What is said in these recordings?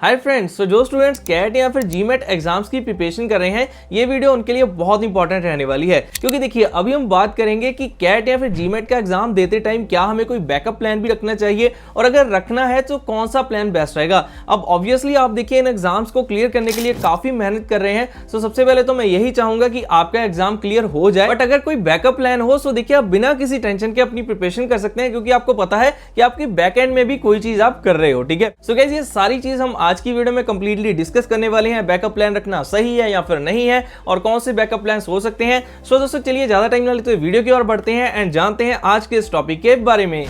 Hi friends, जो students cat या फिर जीमेट एग्जाम्स की प्रिपरेशन कर रहे हैं, ये वीडियो उनके लिए बहुत इंपॉर्टेंट रहने वाली है। क्योंकि देखिए, अभी हम बात करेंगे कि कैट या फिर जीमेट का एग्जाम देते टाइम क्या हमें कोई बैकअप प्लान भी रखना चाहिए, और अगर रखना है तो कौन सा प्लान बेस्ट रहेगा। अब ऑब्वियसली आप देखिए, इन एग्जाम्स को क्लियर करने के लिए काफी मेहनत कर रहे हैं, तो सबसे पहले तो मैं यही चाहूंगा कि आपका एग्जाम क्लियर हो जाए। बट अगर कोई बैकअप प्लान हो तो देखिए, आप बिना किसी टेंशन के अपनी प्रिपरेशन कर सकते हैं, क्योंकि आपको पता है कि आपकी बैक एंड में भी कोई चीज आप कर रहे हो। ठीक है, सो गाइस, ये सारी चीज हम आज की वीडियो में कंप्लीटली डिस्कस करने वाले हैं। बैकअप प्लान रखना सही है या फिर नहीं है, और कौन से बैकअप प्लान्स हो सकते हैं। सो दोस्तों, चलिए ज्यादा टाइम ना लेते हुए वीडियो की ओर बढ़ते हैं एंड जानते हैं आज के इस टॉपिक के बारे में।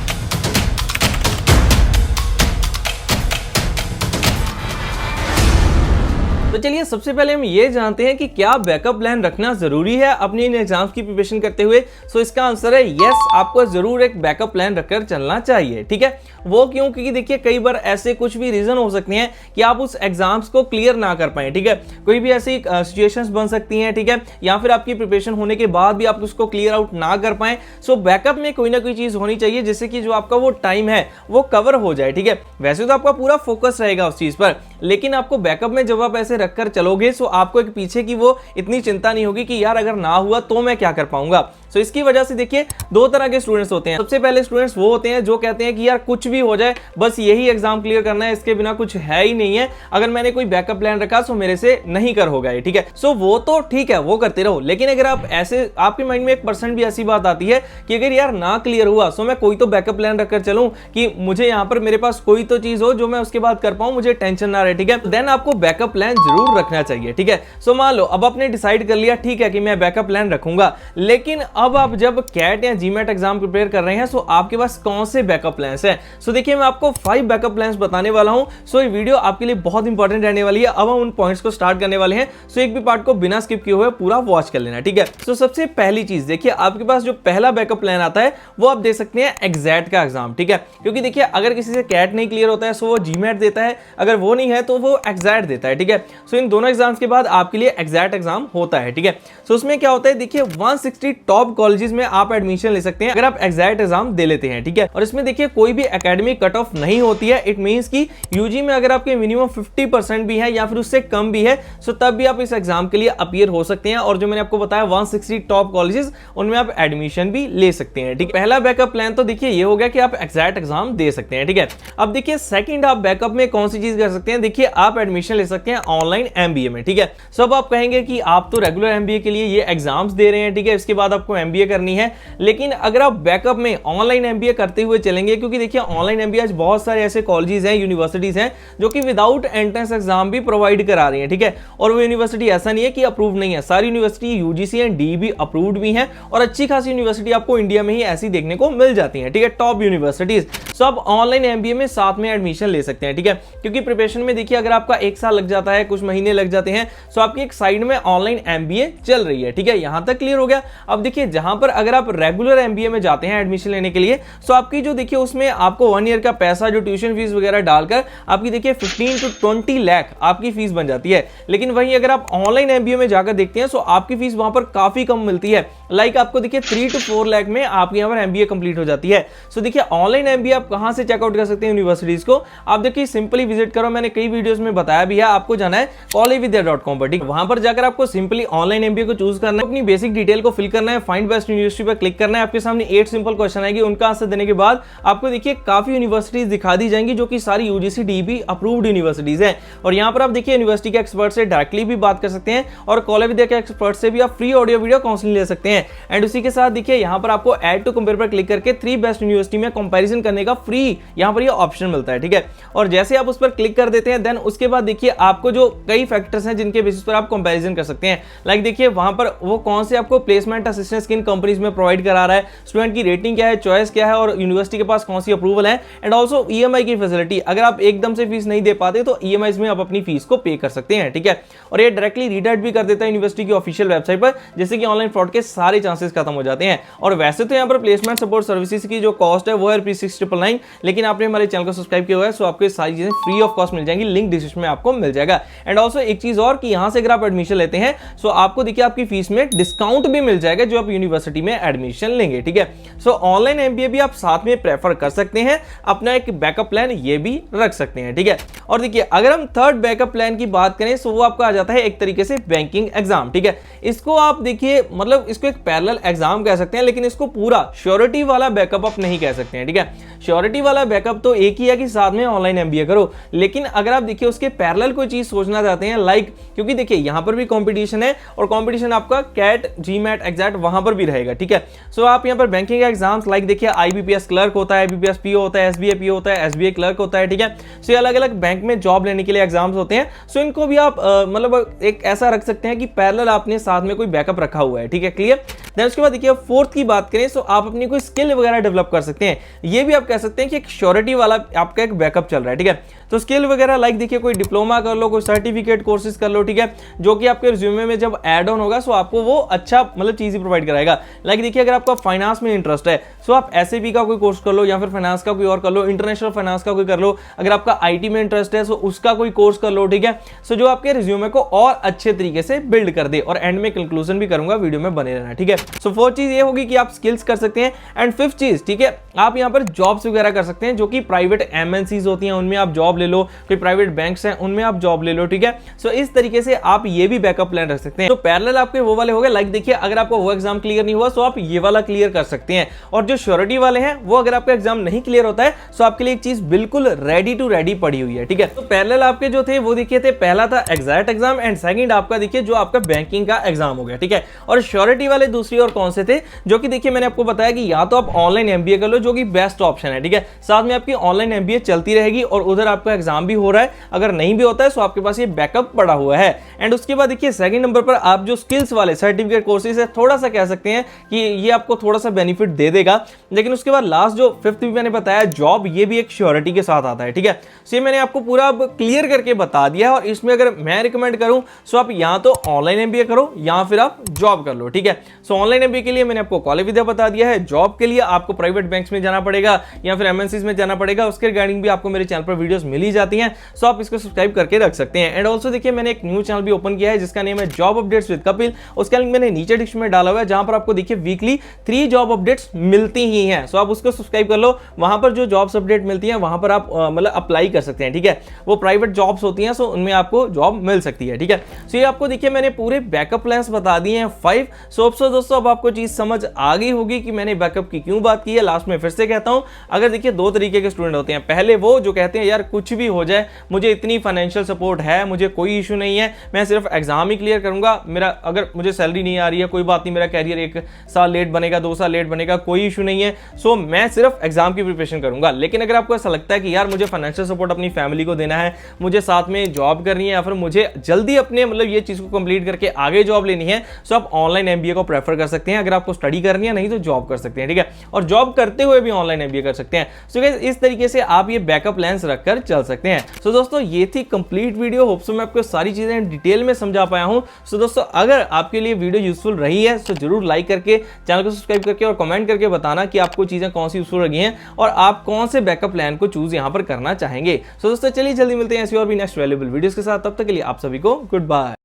तो चलिए, सबसे पहले हम ये जानते हैं कि क्या बैकअप प्लान रखना जरूरी है अपने इन एग्जाम्स की प्रिपरेशन करते हुए। सो इसका आंसर है यस, आपको जरूर एक बैकअप प्लान रखकर चलना चाहिए। ठीक है, वो क्यों? क्योंकि देखिए, कई बार ऐसे कुछ भी रीजन हो सकते हैं कि आप उस एग्जाम्स को क्लियर ना कर पाए। ठीक है, कोई भी ऐसी सिचुएशंस बन सकती हैं। ठीक है, या फिर आपकी प्रिपरेशन होने के बाद भी आप उसको क्लियर आउट ना कर पाए। सो बैकअप में कोई ना कोई चीज होनी चाहिए जिससे कि जो आपका वो टाइम है वो कवर हो जाए। ठीक है, वैसे तो आपका पूरा फोकस रहेगा उस चीज पर, लेकिन आपको बैकअप में जब आप ऐसे रखकर चलोगे तो आपको एक पीछे की वो इतनी चिंता नहीं होगी कि यार अगर ना हुआ तो मैं क्या कर पाऊंगा। सो इसकी वजह से देखिए, दो तरह के स्टूडेंट्स होते हैं। सबसे पहले स्टूडेंट्स वो होते हैं जो कहते हैं कि यार कुछ भी हो जाए, बस यही एग्जाम क्लियर करना है, इसके बिना कुछ है ही नहीं है। अगर मैंने कोई बैकअप प्लान रखा तो मेरे से नहीं कर होगा ये। ठीक है, सो वो तो ठीक है, वो करते रहो। लेकिन अगर आप ऐसे, आपके माइंड में 1% भी ऐसी बात आती है कि अगर यार ना क्लियर हुआ तो मैं कोई तो बैकअप प्लान रखकर चलूं कि मुझे यहां पर मेरे पास कोई तो चीज हो जो मैं उसके बाद कर पाऊं, मुझे टेंशन ना रहे। ठीक है, देन आपको बैकअप प्लान जरूर रखना चाहिए। ठीक है, सो मान लो अब आपने डिसाइड कर लिया, ठीक है, कि मैं बैकअप प्लान रखूंगा, लेकिन अब आप जब कैट या जीमेट एग्जाम प्रिपेयर कर रहे हैं तो आपके पास कौन से बैकअप प्लान्स हैं। सो देखिए, मैं आपको 5 बैकअप प्लान्स बताने वाला हूं। सो ये वीडियो आपके लिए बहुत इंपॉर्टेंट रहने वाली है। अब हम उन पॉइंट्स को स्टार्ट करने वाले हैं, सो एक भी पार्ट को बिना स्किप किए हुए पूरा वॉच कर लेना। ठीक है, सो सबसे पहली चीज देखिए, आपके पास जो पहला बैकअप प्लान आता है वो आप दे सकते हैं एग्जैक्ट का एग्जाम। ठीक है, क्योंकि देखिए, अगर किसी से कैट नहीं क्लियर होता है तो वो जीमेट देता है, अगर वो नहीं है तो वो एग्जैक्ट देता है। ठीक है, सो इन दोनों एग्जाम्स के बाद आपके लिए एग्जैक्ट एग्जाम होता है। ठीक है, सो उसमें क्या होता है, देखिए 160 टॉप कॉलेजेस में आप एडमिशन ले सकते हैं अगर आप एग्जैक्ट एग्जाम दे लेते हैं। ठीक है, और इसमें देखिए कोई भी एकेडमिक कट ऑफ नहीं होती है। इट मींस कि यूजी में अगर आपके मिनिमम 50% भी है या फिर उससे कम भी है, सो तब भी आप इस एग्जाम के लिए अपीयर हो सकते हैं। और जो मैंने आपको बताया 160 टॉप कॉलेजेस, उनमें आप एडमिशन भी ले सकते हैं। ठीक है, पहला बैकअप प्लान तो देखिए ये हो गया कि आप एग्जैक्ट एग्जाम दे सकते हैं। ठीक है, अब देखिए सेकंड आप बैकअप में कौन सी चीज कर सकते हैं। देखिए, आप एडमिशन ले सकते हैं ऑनलाइन एमबीए में। ठीक है, सब आप कहेंगे कि आप तो रेगुलर एमबीए के लिए ये एग्जाम्स दे रहे हैं, ठीक है, इसके बाद आपको एमबीए करनी है। लेकिन अगर आप बैकअप में ऑनलाइन एमबीए करते हुए चलेंगे, क्योंकि देखिए ऑनलाइन एमबीए आज बहुत सारे ऐसे कॉलेजेस हैं, यूनिवर्सिटीज हैं जो कि विदाउट एंट्रेंस एग्जाम भी प्रोवाइड करा रही हैं। ठीक है, और वो यूनिवर्सिटी ऐसा नहीं है कि अप्रूव नहीं है, सारी university UGC and DEB approved भी हैं, और अच्छी खासी यूनिवर्सिटी आपको इंडिया में ही ऐसी देखने को मिल जाती है। ठीक है, टॉप यूनिवर्सिटीज। सो आप ऑनलाइन एमबीए में साथ में एडमिशन ले सकते हैं। ठीक है, क्योंकि प्रिपरेशन में देखिए, अगर आपका 1 साल लग जाता है, कुछ महीने लग जाते हैं, सो आपकी एक साइड में ऑनलाइन एमबीए चल रही है। ठीक है, यहां तक क्लियर हो गया। अब देखिए, जहां पर अगर आप रेगुलर एमबीए में जाते हैं एडमिशन लेने के लिए, सो आपकी जो देखिए उसमें आपको 1 ईयर का पैसा, जो ट्यूशन फीस वगैरह डालकर आपकी देखिए 15 to 20 लाख आपकी फीस बन जाती है। लेकिन वहीं अगर आप ऑनलाइन एमबीए में जाकर देखते हैं, सो आपकी फीस वहां पर काफी कम मिलती है। लाइक आपको देखिए 3 to 4 लाख में आपकी यहां पर एमबीए कंप्लीट हो जाती है। सो देखिए, ऑनलाइन एमबीए आप कहां से चेकआउट कर सकते हैं यूनिवर्सिटीज को। आप देखिए सिंपली विजिट करो, मैंने कई वीडियोस में बताया भी है, आपको जाना है collegevidya.com पर। ठीक, वहां पर जाकर आपको सिंपली ऑनलाइन एमबीए को चूज करना है, अपनी बेसिक डिटेल को फिल करना है, फाइंड बेस्ट यूनिवर्सिटी पर क्लिक करना है। आपके सामने 8 सिंपल क्वेश्चन आएगी, उनका आंसर देने के बाद आपको देखिए काफी यूनिवर्सिटीज दिखा दी जाएंगी जो कि सारी यूजीसी डीईबी अप्रूव्ड यूनिवर्सिटीज हैं। और यहां पर आप देखिए यूनिवर्सिटी के एक्सपर्ट से डायरेक्टली भी बात कर सकते हैं, और कॉलेज विद्या के एक्सपर्ट से भी आप फ्री ऑडियो वीडियो काउंसलिंग ले सकते हैं। एंड उसी के साथ देखिए यहां पर आपको ऐड टू कंपेयर पर क्लिक करके 3 बेस्ट यूनिवर्सिटी में कंपैरिजन करने का फ्री यहां पर ये ऑप्शन मिलता है। ठीक है, और जैसे आप उस पर क्लिक कर देते हैं, देन उसके बाद देखिए आपको जो कई फैक्टर्स हैं जिनके बेसिस पर आप कंपैरिजन कर सकते हैं। लाइक देखिए वहां पर वो कौन से आपको प्लेसमेंट असिस्टेंस किन कंपनीज में प्रोवाइड करा रहा है, स्टूडेंट की रेटिंग क्या है, चॉइस क्या है, और यूनिवर्सिटी के पास कौन सी अप्रूवल है। एंड ऑल्सो ईएमआई की फैसिलिटी, अगर आप एकदम से फीस नहीं दे पाते तो ईएमआई में आप अपनी फीस को पे कर सकते हैं। ठीक है, और ये डायरेक्टली रीडायरेक्ट भी कर देता है यूनिवर्सिटी की ऑफिशियल वेबसाइट पर, जिससे कि ऑनलाइन फ्रॉड के सारे चांसेस खत्म हो जाते हैं। और वैसे तो यहाँ पर प्लेसमेंट सपोर्ट सर्विसेज की जो कॉस्ट है वो है ₹6,999, लेकिन आपने हमारे चैनल को सब्सक्राइब किया हुआ है, सो आपको सारी चीजें फ्री ऑफ कॉस्ट मिल जाएंगी, लिंक डिस्क्रिप्शन में आपको मिल जाएगा। एंड ऑल्सो एक चीज और कि यहाँ से अगर आप एडमिशन लेते हैं, सो आपको देखिए आपकी फीस में डिस्काउंट भी मिल जाएगा जो आप यूनिवर्सिटी में एडमिशन लेंगे। ठीक है, सो ऑनलाइन एमबीए भी आप साथ में प्रेफर कर सकते हैं, अपना एक बैकअप प्लान ये भी रख सकते हैं। ठीक है, और देखिए अगर हम थर्ड बैकअप प्लान की बात करें तो वो आपका आ जाता है एक तरीके से बैंकिंग एग्जाम। ठीक है, इसको आप देखिए मतलब इसको एक पैरेलल एग्जाम कह सकते हैं, लेकिन इसको पूरा श्योरिटी वाला बैकअप आप नहीं कह सकते हैं। ठीक है, श्योरिटी वाला बैकअप तो एक ही है कि साथ में ऑनलाइन एमबीए करो, लेकिन अगर आप देखिए उसके पैरेलल कोई चीज सोचना चाहते हैं लाइक, क्योंकि देखिए यहां पर भी कंपटीशन है और कंपटीशन आपका कैट जीमैट एग्जैक्ट वहां पर भी रहेगा। ठीक है, सो आप यहां पर बैंकिंग एग्जाम्स लाइक देखिए आईबीपीएस क्लर्क होता है, आईबीपीएस पीओ होता है, एसबीए पीओ होता है, एसबीए क्लर्क होता है। ठीक है, सो ये अलग अलग बैंक में जॉब लेने के लिए एग्जाम्स होते हैं। सो इनको भी आप मतलब एक ऐसा रख सकते हैं कि पैरेलल आपने साथ में कोई बैकअप रखा हुआ है। ठीक है, क्लियर। देन उसके बाद देखिए फोर्थ की बात करें तो आप अपनी कोई स्किल वगैरह डेवलप कर सकते हैं। ये भी आप कह सकते हैं कि एक श्योरिटी वाला आपका एक बैकअप चल रहा है। ठीक है, तो स्किल वगैरह लाइक देखिए कोई डिप्लोमा कर लो, कोई सर्टिफिकेट कोर्सेज कर लो। ठीक है, जो कि आपके रिज्यूमे में जब ऐड ऑन होगा सो आपको वो अच्छा मतलब चीज ही प्रोवाइड कराएगा। लाइक देखिए अगर आपका फाइनेंस में इंटरेस्ट है सो आप एसएबी का कोई कोर्स कर लो, या फिर फाइनेंस का कोई और कर लो, इंटरनेशनल फाइनेंस का कोई कर लो। अगर आपका आईटी में इंटरेस्ट है सो उसका कोई कोर्स कर लो। ठीक है, सो जो आपके रिज्यूमे को और अच्छे तरीके से बिल्ड कर दे। और एंड में कंक्लूजन भी करूंगा, वीडियो में बने रहना। ठीक है, सो फोर्थ चीज ये होगी कि आप स्किल्स कर सकते हैं। एंड फिफ्थ चीज, ठीक है, आप यहां पर जॉब्स वगैरह कर सकते हैं, जो कि प्राइवेट एमएनसीज होती हैं उनमें आप जॉब ले लो, कोई प्राइवेट बैंक्स हैं उनमें आप जॉब ले लो। ठीक है, सो इस तरीके से आप ये भी बैकअप प्लान रख सकते हैं। तो पैरेलल आपके वो वाले हो गए, लाइक देखिए अगर आपको वो एग्जाम क्लियर नहीं हुआ तो आप ये वाला क्लियर कर सकते हैं। और जो श्योरिटी वाले हैं वो अगर आपका एग्जाम नहीं क्लियर होता है तो आपके लिए एक चीज बिल्कुल रेडी टू रेडी पड़ी हुई है। ठीक है, तो पैरेलल आपके जो थे वो देखिए थे, पहला था एग्जैक्ट एग्जाम एंड सेकंड आपका देखिए जो आपका बैंकिंग का एग्जाम हो गया। ठीक है, और श्योरिटी वाले दूसरी और कौन से थे, जो कि देखिए मैंने आपको बताया कि या तो आप ऑनलाइन एमबीए कर लो, जो कि बेस्ट ऑप्शन है। ठीक है, साथ में आपकी ऑनलाइन एमबीए चलती रहेगी और उधर आपका एग्जाम भी हो रहा है। अगर नहीं भी होता है तो आपके पास ये बैकअप पड़ा हुआ है। एंड उसके बाद देखिए सेकंड नंबर पर आप जो स्किल्स वाले सर्टिफिकेट कोर्सेज है, थोड़ा सा कह सकते हैं कि ये आपको थोड़ा सा बेनिफिट दे देगा। लेकिन उसके बाद लास्ट जो फिफ्थ भी मैंने बताया जॉब, ये भी एक श्योरिटी के साथ आता है। ठीक है, सो ये मैंने आपको पूरा अब क्लियर करके बता दिया है। और इसमें अगर मैं रिकमेंड करूं सो आप या तो ऑनलाइन एमबीए करो या फिर आप जॉब कर लो। ठीक है, सो ऑनलाइन एमबीए के लिए मैंने आपको कॉलेज विद्या बता दिया है, जॉब के लिए आपको प्राइवेट बैंक्स में जाना पड़ेगा या फिर एमएनसीज में जाना पड़ेगा। उसके रिगार्डिंग भी आपको मेरे चैनल पर वीडियोस मिल ही जाती हैं, सो आप इसको सब्सक्राइब करके रख सकते हैं। एंड ऑल्सो देखिए मैंने एक न्यू चैनल भी ओपन किया है जिसका नेम है जॉब अपडेट्स विद कपिल। उसका लिंक मैंने नीचे डिस्क्रिप्शन में डाला हुआ है, जहां पर आपको देखिए वीकली 3 जॉब अपडेट्स मिलती ही हैं। सो आप उसको सब्सक्राइब कर लो, वहां पर जो जॉब्स अपडेट मिलती हैं वहां पर आप मतलब अप्लाई कर सकते हैं। ठीक है, वो प्राइवेट जॉब्स होती हैं, सो उनमें आपको जॉब मिल सकती है। ठीक है, सो ये आपको देखिए मैंने पूरे बैकअप प्लान्स बता दिए हैं 5। सो दोस्तों अब आपको चीज समझ आ गई होगी कि मैंने बैकअप की क्यों बात की है। लास्ट में फिर से कहता हूं, अगर देखिए 2 तरीके के स्टूडेंट होते हैं। पहले वो जो कहते हैं यार कुछ भी हो जाए, मुझे इतनी फाइनेंशियल सपोर्ट है, मुझे कोई इशू नहीं है, मैं सिर्फ एग्जाम ही क्लियर करूंगा, मेरा अगर मुझे सैलरी नहीं आ रही है कोई बात नहीं, मेरा कैरियर 1 साल लेट बनेगा, 2 साल लेट बनेगा, कोई इशू नहीं है, सो मैं सिर्फ एग्जाम की प्रिपरेशन करूंगा। लेकिन अगर आपको ऐसा लगता है कि यार मुझे फाइनेंशियल सपोर्ट अपनी फैमिली को देना है, मुझे साथ में जॉब करनी है, या फिर मुझे जल्दी अपने मतलब ये चीज को कंप्लीट करके आगे जॉब लेनी है, सो आप ऑनलाइन एमबीए को प्रेफर कर सकते हैं। अगर आपको स्टडी करनी है, नहीं तो जॉब कर सकते हैं। ठीक है, और जॉब करते हुए भी ऑनलाइन एमबीए कर सकते हैं। सो गाइस इस तरीके से आप ये बैकअप प्लान्स रखकर चल सकते हैं। सो दोस्तों ये थी कंप्लीट वीडियो, होप सो मैं आपको सारी चीजें डिटेल में समझा पाया हूं। सो दोस्तों अगर आपके लिए वीडियो यूजफुल रही है तो जरूर लाइक करके चैनल को सब्सक्राइब करके और कमेंट करके बताना कि आपको चीजें कौन सी यूजफुल लगी हैं और आप कौन से बैकअप प्लान को चूज यहां पर करना चाहेंगे। सो दोस्तों चलिए जल्दी मिलते हैं ऐसी और भी नेक्स्ट वैल्यूएबल वीडियोस के साथ। तब तक के लिए आप सभी को गुड बाय।